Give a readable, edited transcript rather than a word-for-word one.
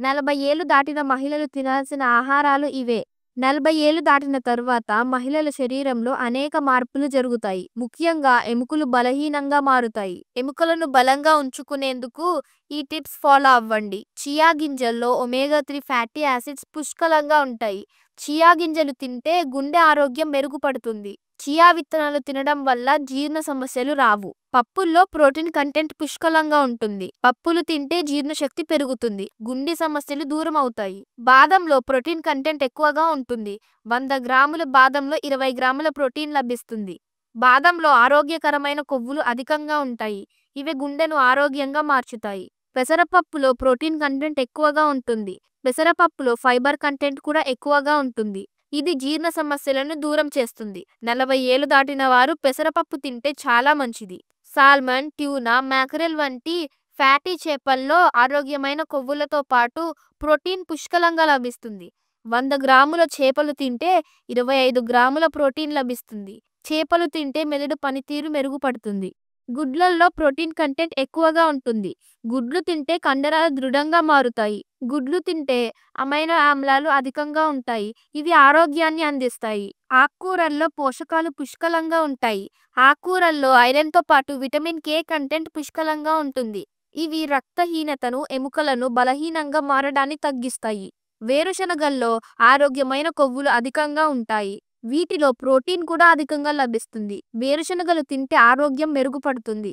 40 ఏళ్లు దాటిన మహిళలు తినాల్సిన ఆహారాలు ఇవే. 40 ఏళ్లు దాటిన తరువాత మహిళల శరీరంలో అనేక మార్పులు జరుగుతాయి. ముఖ్యంగా ఎముకలు బలహీనంగా మారుతాయి. ఎముకలను బలంగా ఉంచుకునేందుకు ఈ టిప్స్ ఫాలో అవ్వండి. చియా గింజల్లో ఒమేగా 3 ఫ్యాటీ యాసిడ్స్ పుష్కలంగా ఉంటాయి. చియా గింజలు తింటే గుండె ఆరోగ్యం మెరుగుపడుతుంది. చియా విత్తనాలు తినడం వల్ల జీర్ణ సమస్యలు రావు. పప్పుల్లో ప్రోటీన్ కంటెంట్ పుష్కలంగా ఉంటుంది. పప్పులు తింటే జీర్ణశక్తి పెరుగుతుంది. గుండె సమస్యలు దూరం అవుతాయి. బాదంలో ప్రోటీన్ కంటెంట్ ఎక్కువగా ఉంటుంది. 100 గ్రాముల బాదంలో 20 గ్రాముల ప్రోటీన్ లభిస్తుంది. బాదంలో ఆరోగ్యకరమైన కొవ్వులు అధికంగా ఉంటాయి. ఇవి గుండెను ఆరోగ్యంగా మార్చుతాయి. పెసరపప్పులో ప్రోటీన్ కంటెంట్ ఎక్కువగా ఉంటుంది. పెసరపప్పులో ఫైబర్ కంటెంట్ కూడా ఎక్కువగా ఉంటుంది. ఇది జీర్ణ సమస్యలను దూరం చేస్తుంది. 40 ఏళ్లు దాటిన వారు పెసరపప్పు తింటే చాలా మంచిది. సాల్మన్, ట్యూనా, మ్యాకరెల్ వంటి ఫ్యాటీ చేపల్లో ఆరోగ్యమైన కొవ్వులతో పాటు ప్రోటీన్ పుష్కలంగా లభిస్తుంది. 100 గ్రాముల చేపలు తింటే 25 గ్రాముల ప్రోటీన్ లభిస్తుంది. చేపలు తింటే మెదడు పనితీరు మెరుగుపడుతుంది. గుడ్లల్లో ప్రోటీన్ కంటెంట్ ఎక్కువగా ఉంటుంది. గుడ్లు తింటే కండరాలు దృఢంగా మారుతాయి. గుడ్లు తింటే అమైనో ఆమ్లాలు అధికంగా ఉంటాయి. ఇవి ఆరోగ్యాన్ని అందిస్తాయి. ఆకుకూరల్లో పోషకాలు పుష్కలంగా ఉంటాయి. ఆకుకూరల్లో ఐరన్‌తో పాటు విటమిన్ కే కంటెంట్ పుష్కలంగా ఉంటుంది. ఇవి రక్తహీనతను, ఎముకలను బలహీనంగా మారడాన్ని తగ్గిస్తాయి. వేరుశనగల్లో ఆరోగ్యమైన కొవ్వులు అధికంగా ఉంటాయి. వీటిలో ప్రోటీన్ కూడా అధికంగా లభిస్తుంది. వేరుశనగలు తింటే ఆరోగ్యం మెరుగుపడుతుంది.